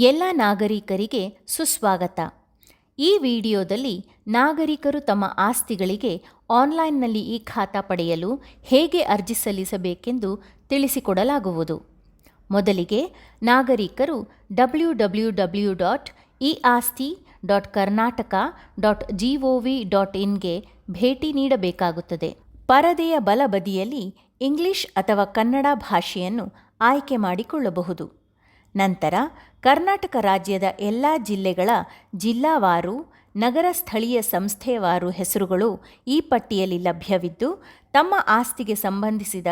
ಎಲ್ಲ ನಾಗರಿಕರಿಗೆ ಸುಸ್ವಾಗತ. ಈ ವಿಡಿಯೋದಲ್ಲಿ ನಾಗರಿಕರು ತಮ್ಮ ಆಸ್ತಿಗಳಿಗೆ ಆನ್ಲೈನ್ನಲ್ಲಿ ಈ ಖಾತಾ ಪಡೆಯಲು ಹೇಗೆ ಅರ್ಜಿ ಸಲ್ಲಿಸಬೇಕೆಂದು ತಿಳಿಸಿಕೊಡಲಾಗುವುದು. ಮೊದಲಿಗೆ ನಾಗರಿಕರು www.easti.karnataka.gov.in ಭೇಟಿ ನೀಡಬೇಕಾಗುತ್ತದೆ. ಪರದೆಯ ಬಲಬದಿಯಲ್ಲಿ ಇಂಗ್ಲಿಷ್ ಅಥವಾ ಕನ್ನಡ ಭಾಷೆಯನ್ನು ಆಯ್ಕೆ ಮಾಡಿಕೊಳ್ಳಬಹುದು. ನಂತರ ಕರ್ನಾಟಕ ರಾಜ್ಯದ ಎಲ್ಲ ಜಿಲ್ಲೆಗಳ ಜಿಲ್ಲಾವಾರು, ನಗರ ಸ್ಥಳೀಯ ಸಂಸ್ಥೆವಾರು ಹೆಸರುಗಳು ಈ ಪಟ್ಟಿಯಲ್ಲಿ ಲಭ್ಯವಿದ್ದು, ತಮ್ಮ ಆಸ್ತಿಗೆ ಸಂಬಂಧಿಸಿದ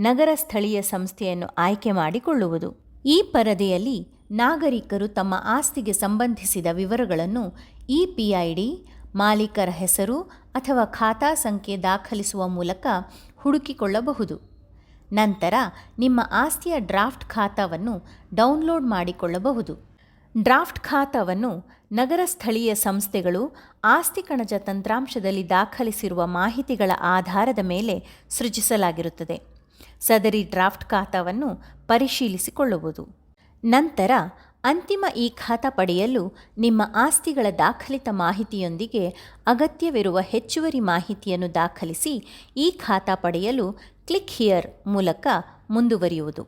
ನಗರ ಸ್ಥಳೀಯ ಸಂಸ್ಥೆಯನ್ನು ಆಯ್ಕೆ ಮಾಡಿಕೊಳ್ಳುವುದು. ಈ ಪರದೆಯಲ್ಲಿ ನಾಗರಿಕರು ತಮ್ಮ ಆಸ್ತಿಗೆ ಸಂಬಂಧಿಸಿದ ವಿವರಗಳನ್ನು EPID, ಮಾಲೀಕರ ಹೆಸರು ಅಥವಾ ಖಾತಾ ಸಂಖ್ಯೆ ದಾಖಲಿಸುವ ಮೂಲಕ ಹುಡುಕಿಕೊಳ್ಳಬಹುದು. ನಂತರ ನಿಮ್ಮ ಆಸ್ತಿಯ ಡ್ರಾಫ್ಟ್ ಖಾತಾವನ್ನು ಡೌನ್ಲೋಡ್ ಮಾಡಿಕೊಳ್ಳಬಹುದು. ಡ್ರಾಫ್ಟ್ ಖಾತಾವನ್ನು ನಗರ ಸ್ಥಳೀಯ ಸಂಸ್ಥೆಗಳು ಆಸ್ತಿ ಕಣಜ ತಂತ್ರಾಂಶದಲ್ಲಿ ದಾಖಲಿಸಿರುವ ಮಾಹಿತಿಗಳ ಆಧಾರದ ಮೇಲೆ ಸೃಜಿಸಲಾಗಿರುತ್ತದೆ. ಸದರಿ ಡ್ರಾಫ್ಟ್ ಖಾತಾವನ್ನು ಪರಿಶೀಲಿಸಿಕೊಳ್ಳುವುದು. ನಂತರ ಅಂತಿಮ ಈ ಖಾತಾ ಪಡೆಯಲು ನಿಮ್ಮ ಆಸ್ತಿಗಳ ದಾಖಲಿತ ಮಾಹಿತಿಯೊಂದಿಗೆ ಅಗತ್ಯವಿರುವ ಹೆಚ್ಚುವರಿ ಮಾಹಿತಿಯನ್ನು ದಾಖಲಿಸಿ ಈ ಖಾತಾ ಪಡೆಯಲು ಕ್ಲಿಕ್ ಹಿಯರ್ ಮೂಲಕ ಮುಂದುವರಿಯುವುದು.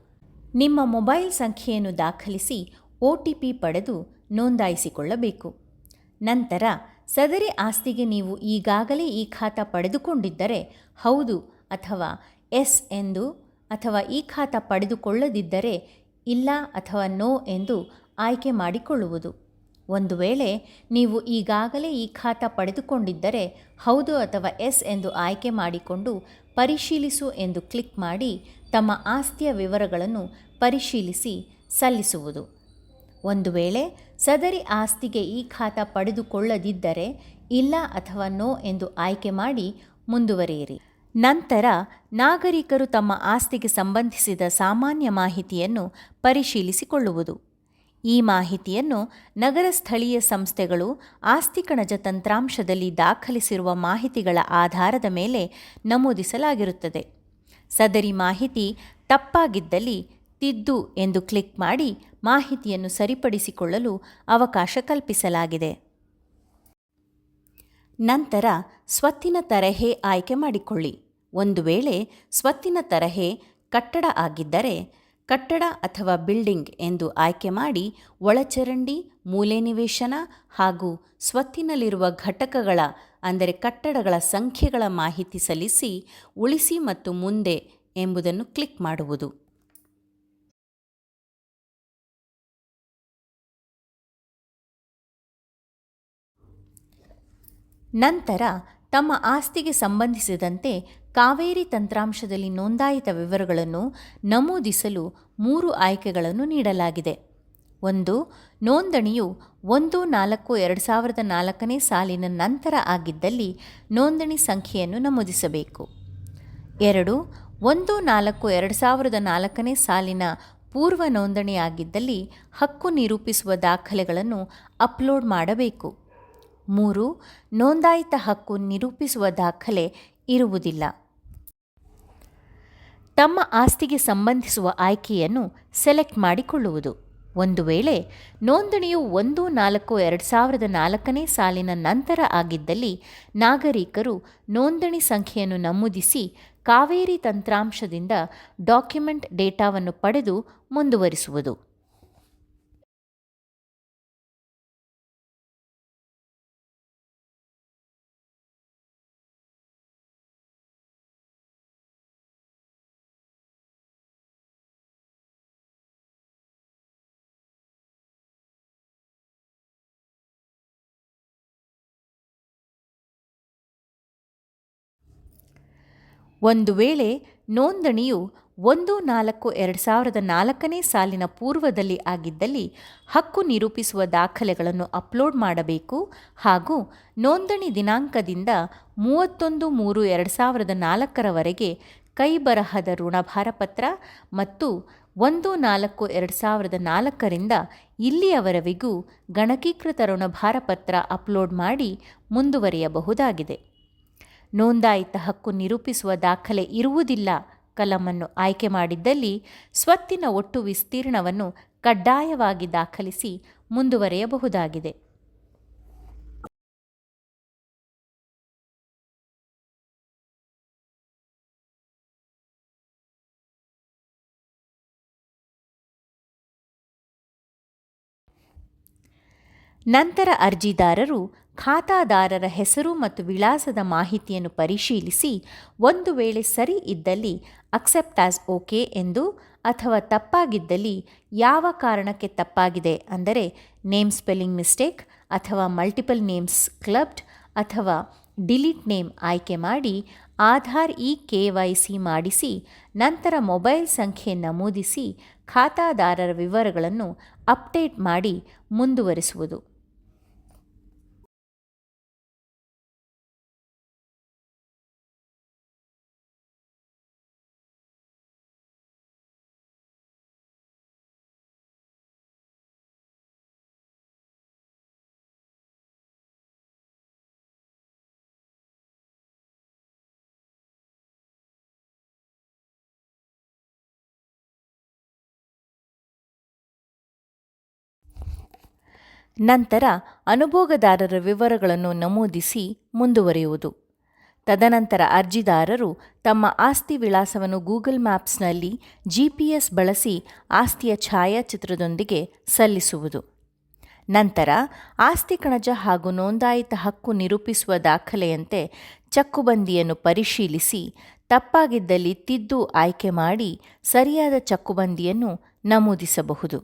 ನಿಮ್ಮ ಮೊಬೈಲ್ ಸಂಖ್ಯೆಯನ್ನು ದಾಖಲಿಸಿ OTP ಪಡೆದು ನೋಂದಾಯಿಸಿಕೊಳ್ಳಬೇಕು. ನಂತರ ಸದರಿ ಆಸ್ತಿಗೆ ನೀವು ಈಗಾಗಲೇ ಈ ಖಾತಾ ಪಡೆದುಕೊಂಡಿದ್ದರೆ ಹೌದು ಅಥವಾ ಎಸ್ ಎಂದು, ಅಥವಾ ಈ ಖಾತಾ ಪಡೆದುಕೊಳ್ಳದಿದ್ದರೆ ಇಲ್ಲ ಅಥವಾ ನೋ ಎಂದು ಆಯ್ಕೆ ಮಾಡಿಕೊಳ್ಳುವುದು. ಒಂದು ವೇಳೆ ನೀವು ಈಗಾಗಲೇ ಈ ಖಾತಾ ಪಡೆದುಕೊಂಡಿದ್ದರೆ ಹೌದು ಅಥವಾ ಎಸ್ ಎಂದು ಆಯ್ಕೆ ಮಾಡಿಕೊಂಡು ಪರಿಶೀಲಿಸು ಎಂದು ಕ್ಲಿಕ್ ಮಾಡಿ ತಮ್ಮ ಆಸ್ತಿಯ ವಿವರಗಳನ್ನು ಪರಿಶೀಲಿಸಿ ಸಲ್ಲಿಸುವುದು. ಒಂದು ವೇಳೆ ಸದರಿ ಆಸ್ತಿಗೆ ಈ ಖಾತಾ ಪಡೆದುಕೊಳ್ಳದಿದ್ದರೆ ಇಲ್ಲ ಅಥವಾ ನೋ ಎಂದು ಆಯ್ಕೆ ಮಾಡಿ ಮುಂದುವರಿಯಿರಿ. ನಂತರ ನಾಗರಿಕರು ತಮ್ಮ ಆಸ್ತಿಗೆ ಸಂಬಂಧಿಸಿದ ಸಾಮಾನ್ಯ ಮಾಹಿತಿಯನ್ನು ಪರಿಶೀಲಿಸಿಕೊಳ್ಳುವುದು. ಈ ಮಾಹಿತಿಯನ್ನು ನಗರ ಸ್ಥಳೀಯ ಸಂಸ್ಥೆಗಳು ಆಸ್ತಿ ಕಣಜ ತಂತ್ರಾಂಶದಲ್ಲಿ ದಾಖಲಿಸಿರುವ ಮಾಹಿತಿಗಳ ಆಧಾರದ ಮೇಲೆ ನಮೂದಿಸಲಾಗಿರುತ್ತದೆ. ಸದರಿ ಮಾಹಿತಿ ತಪ್ಪಾಗಿದ್ದಲ್ಲಿ ತಿದ್ದು ಎಂದು ಕ್ಲಿಕ್ ಮಾಡಿ ಮಾಹಿತಿಯನ್ನು ಸರಿಪಡಿಸಿಕೊಳ್ಳಲು ಅವಕಾಶ ಕಲ್ಪಿಸಲಾಗಿದೆ. ನಂತರ ಸ್ವತ್ತಿನ ತರಹೆ ಆಯ್ಕೆ ಮಾಡಿಕೊಳ್ಳಿ. ಒಂದು ವೇಳೆ ಸ್ವತ್ತಿನ ತರಹೆ ಕಟ್ಟಡ ಆಗಿದ್ದರೆ ಕಟ್ಟಡ ಅಥವಾ ಬಿಲ್ಡಿಂಗ್ ಎಂದು ಆಯ್ಕೆ ಮಾಡಿ ಒಳಚರಂಡಿ, ಮೂಲೆ ನಿವೇಶನ ಹಾಗೂ ಸ್ವತ್ತಿನಲ್ಲಿರುವ ಘಟಕಗಳ ಅಂದರೆ ಕಟ್ಟಡಗಳ ಸಂಖ್ಯೆಗಳ ಮಾಹಿತಿ ಸಲ್ಲಿಸಿ ಉಳಿಸಿ ಮತ್ತು ಮುಂದೆ ಎಂಬುದನ್ನು ಕ್ಲಿಕ್ ಮಾಡುವುದು. ನಂತರ ತಮ್ಮ ಆಸ್ತಿಗೆ ಸಂಬಂಧಿಸಿದಂತೆ ಕಾವೇರಿ ತಂತ್ರಾಂಶದಲ್ಲಿ ನೋಂದಾಯಿತ ವಿವರಗಳನ್ನು ನಮೂದಿಸಲು 3 ಆಯ್ಕೆಗಳನ್ನು ನೀಡಲಾಗಿದೆ. 1. ನೋಂದಣಿಯು 1/4/2004 ಸಾಲಿನ ನಂತರ ಆಗಿದ್ದಲ್ಲಿ ನೋಂದಣಿ ಸಂಖ್ಯೆಯನ್ನು ನಮೂದಿಸಬೇಕು. 2. 1/4/2004 ಸಾಲಿನ ಪೂರ್ವ ನೋಂದಣಿ ಆಗಿದ್ದಲ್ಲಿ ಹಕ್ಕು ನಿರೂಪಿಸುವ ದಾಖಲೆಗಳನ್ನು ಅಪ್ಲೋಡ್ ಮಾಡಬೇಕು. 3. ನೋಂದಾಯಿತ ಹಕ್ಕು ನಿರೂಪಿಸುವ ದಾಖಲೆ ಇರುವುದಿಲ್ಲ. ತಮ್ಮ ಆಸ್ತಿಗೆ ಸಂಬಂಧಿಸುವ ಆಯ್ಕೆಯನ್ನು ಸೆಲೆಕ್ಟ್ ಮಾಡಿಕೊಳ್ಳುವುದು. ಒಂದು ವೇಳೆ ನೋಂದಣಿಯು 1/4/2004 ಸಾಲಿನ ನಂತರ ಆಗಿದ್ದಲ್ಲಿ ನಾಗರಿಕರು ನೋಂದಣಿ ಸಂಖ್ಯೆಯನ್ನು ನಮೂದಿಸಿ ಕಾವೇರಿ ತಂತ್ರಾಂಶದಿಂದ ಡಾಕ್ಯುಮೆಂಟ್ ಡೇಟಾವನ್ನು ಪಡೆದು ಮುಂದುವರಿಸುವುದು. ಒಂದು ವೇಳೆ ನೋಂದಣಿಯು 1/4/2004 ಸಾಲಿನ ಪೂರ್ವದಲ್ಲಿ ಆಗಿದ್ದಲ್ಲಿ ಹಕ್ಕು ನಿರೂಪಿಸುವ ದಾಖಲೆಗಳನ್ನು ಅಪ್ಲೋಡ್ ಮಾಡಬೇಕು ಹಾಗೂ ನೋಂದಣಿ ದಿನಾಂಕದಿಂದ 31/3/2004 ಕೈಬರಹದ ಋಣಭಾರ ಪತ್ರ ಮತ್ತು 1/4/2004 ಇಲ್ಲಿಯವರೆವಿಗೂ ಗಣಕೀಕೃತ ಋಣಭಾರ ಪತ್ರ ಅಪ್ಲೋಡ್ ಮಾಡಿ ಮುಂದುವರಿಯಬಹುದಾಗಿದೆ. ನೋಂದಾಯಿತ ಹಕ್ಕು ನಿರೂಪಿಸುವ ದಾಖಲೆ ಇರುವುದಿಲ್ಲ ಕಲಮನ್ನು ಆಯ್ಕೆ ಮಾಡಿದ್ದಲ್ಲಿ ಸ್ವತ್ತಿನ ಒಟ್ಟು ವಿಸ್ತೀರ್ಣವನ್ನು ಕಡ್ಡಾಯವಾಗಿ ದಾಖಲಿಸಿ ಮುಂದುವರೆಯಬಹುದಾಗಿದೆ. ನಂತರ ಅರ್ಜಿದಾರರು ಖಾತಾದಾರರ ಹೆಸರು ಮತ್ತು ವಿಳಾಸದ ಮಾಹಿತಿಯನ್ನು ಪರಿಶೀಲಿಸಿ ಒಂದು ವೇಳೆ ಸರಿ ಇದ್ದಲ್ಲಿ ಅಕ್ಸೆಪ್ಟ್ ಆಸ್ ಓಕೆ ಎಂದು, ಅಥವಾ ತಪ್ಪಾಗಿದ್ದಲ್ಲಿ ಯಾವ ಕಾರಣಕ್ಕೆ ತಪ್ಪಾಗಿದೆ ಅಂದರೆ ನೇಮ್ ಸ್ಪೆಲ್ಲಿಂಗ್ ಮಿಸ್ಟೇಕ್ ಅಥವಾ ಮಲ್ಟಿಪಲ್ ನೇಮ್ಸ್ ಕ್ಲಬ್ಡ್ ಅಥವಾ ಡಿಲೀಟ್ ನೇಮ್ ಆಯ್ಕೆ ಮಾಡಿ ಆಧಾರ್ KYC ಮಾಡಿಸಿ ನಂತರ ಮೊಬೈಲ್ ಸಂಖ್ಯೆ ನಮೂದಿಸಿ ಖಾತಾದಾರರ ವಿವರಗಳನ್ನು ಅಪ್ಡೇಟ್ ಮಾಡಿ ಮುಂದುವರಿಸುವುದು. ನಂತರ ಅನುಭೋಗದಾರರ ವಿವರಗಳನ್ನು ನಮೂದಿಸಿ ಮುಂದುವರಿಯುವುದು. ತದನಂತರ ಅರ್ಜಿದಾರರು ತಮ್ಮ ಆಸ್ತಿ ವಿಳಾಸವನ್ನು ಗೂಗಲ್ ಮ್ಯಾಪ್ಸ್ನಲ್ಲಿ GPS ಬಳಸಿ ಆಸ್ತಿಯ ಛಾಯಾಚಿತ್ರದೊಂದಿಗೆ ಸಲ್ಲಿಸುವುದು. ನಂತರ ಆಸ್ತಿ ಕಣಜ ಹಾಗೂ ನೋಂದಾಯಿತ ಹಕ್ಕು ನಿರೂಪಿಸುವ ದಾಖಲೆಯಂತೆ ಚಕ್ಕುಬಂದಿಯನ್ನು ಪರಿಶೀಲಿಸಿ ತಪ್ಪಾಗಿದ್ದಲ್ಲಿ ತಿದ್ದು ಆಯ್ಕೆ ಮಾಡಿ ಸರಿಯಾದ ಚಕ್ಕುಬಂದಿಯನ್ನು ನಮೂದಿಸಬಹುದು.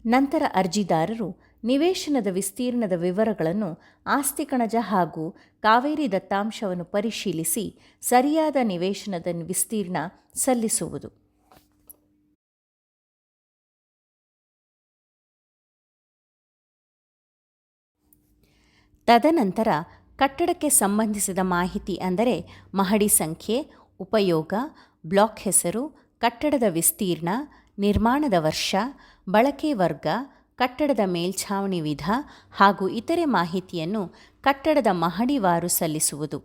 ನಂತರ ಅರ್ಜಿದಾರರು ನಿವೇಶನದ ವಿಸ್ತೀರ್ಣದ ವಿವರಗಳನ್ನು ಆಸ್ತಿ ಕಣಜ ಹಾಗೂ ಕಾವೇರಿ ದತ್ತಾಂಶವನ್ನು ಪರಿಶೀಲಿಸಿ ಸರಿಯಾದ ನಿವೇಶನದ ವಿಸ್ತೀರ್ಣ ಸಲ್ಲಿಸುವುದು. ತದನಂತರ ಕಟ್ಟಡಕ್ಕೆ ಸಂಬಂಧಿಸಿದ ಮಾಹಿತಿ ಅಂದರೆ ಮಹಡಿ ಸಂಖ್ಯೆ, ಉಪಯೋಗ, ಬ್ಲಾಕ್ ಹೆಸರು, ಕಟ್ಟಡದ ವಿಸ್ತೀರ್ಣ, ನಿರ್ಮಾಣದ ವರ್ಷ, ಬಳಕೆ ವರ್ಗ, ಕಟ್ಟಡದ ಮೇಲ್ಛಾವಣಿ ವಿಧ ಹಾಗೂ ಇತರೆ ಮಾಹಿತಿಯನ್ನು ಕಟ್ಟಡದ ಮಹಡಿವಾರು ಸಲ್ಲಿಸುವುದು.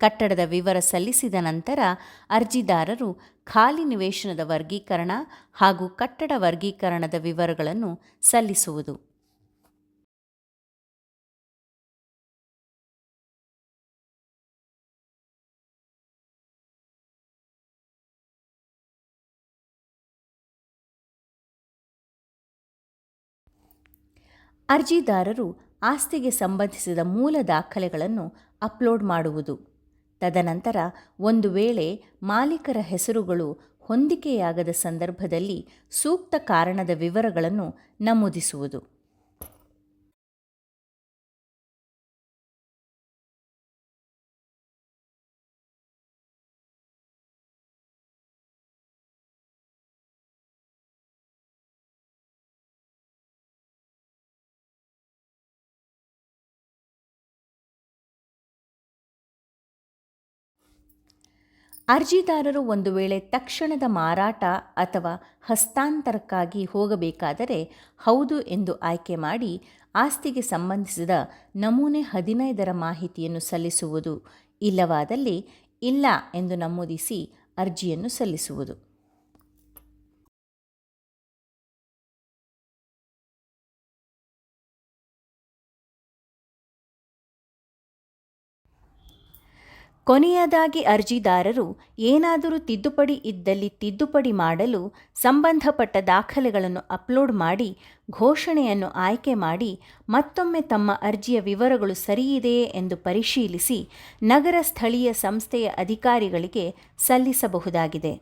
ಕಟ್ಟಡದ ವಿವರ ಸಲ್ಲಿಸಿದ ನಂತರ ಅರ್ಜಿದಾರರು ಖಾಲಿ ನಿವೇಶನದ ವರ್ಗೀಕರಣ ಹಾಗೂ ಕಟ್ಟಡ ವರ್ಗೀಕರಣದ ವಿವರಗಳನ್ನು ಸಲ್ಲಿಸುವುದು. ಅರ್ಜಿದಾರರು ಆಸ್ತಿಗೆ ಸಂಬಂಧಿಸಿದ ಮೂಲ ದಾಖಲೆಗಳನ್ನು ಅಪ್ಲೋಡ್ ಮಾಡುವುದು. ತದನಂತರ ಒಂದು ವೇಳೆ ಮಾಲೀಕರ ಹೆಸರುಗಳು ಹೊಂದಿಕೆಯಾಗದ ಸಂದರ್ಭದಲ್ಲಿ ಸೂಕ್ತ ಕಾರಣದ ವಿವರಗಳನ್ನು ನಮೂದಿಸುವುದು. ಅರ್ಜಿದಾರರು ಒಂದು ವೇಳೆ ತಕ್ಷಣದ ಮಾರಾಟ ಅಥವಾ ಹಸ್ತಾಂತರಕ್ಕಾಗಿ ಹೋಗಬೇಕಾದರೆ ಹೌದು ಎಂದು ಆಯ್ಕೆ ಮಾಡಿ ಆಸ್ತಿಗೆ ಸಂಬಂಧಿಸಿದ ನಮೂನೆ 15ರ ಮಾಹಿತಿಯನ್ನು ಸಲ್ಲಿಸುವುದು. ಇಲ್ಲವಾದಲ್ಲಿ ಇಲ್ಲ ಎಂದು ನಮೂದಿಸಿ ಅರ್ಜಿಯನ್ನು ಸಲ್ಲಿಸುವುದು. ಕೊನೆಯದಾಗಿ ಅರ್ಜಿದಾರರು ಏನಾದರೂ ತಿದ್ದುಪಡಿ ಇದ್ದಲ್ಲಿ ತಿದ್ದುಪಡಿ ಮಾಡಲು ಸಂಬಂಧಪಟ್ಟ ದಾಖಲೆಗಳನ್ನು ಅಪ್ಲೋಡ್ ಮಾಡಿ ಘೋಷಣೆಯನ್ನು ಆಯ್ಕೆ ಮಾಡಿ ಮತ್ತೊಮ್ಮೆ ತಮ್ಮ ಅರ್ಜಿಯ ವಿವರಗಳು ಸರಿಯಿದೆಯೇ ಎಂದು ಪರಿಶೀಲಿಸಿ ನಗರ ಸ್ಥಳೀಯ ಸಂಸ್ಥೆಯ ಅಧಿಕಾರಿಗಳಿಗೆ ಸಲ್ಲಿಸಬಹುದಾಗಿದೆ.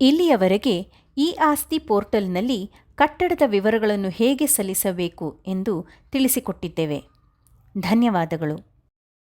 ಇಲ್ಲಿಯವರೆಗೆ ಈ ಆಸ್ತಿ ಪೋರ್ಟಲ್ನಲ್ಲಿ ಕಟ್ಟಡದ ವಿವರಗಳನ್ನು ಹೇಗೆ ಸಲ್ಲಿಸಬೇಕು ಎಂದು ತಿಳಿಸಿಕೊಟ್ಟಿದ್ದೇವೆ. ಧನ್ಯವಾದಗಳು.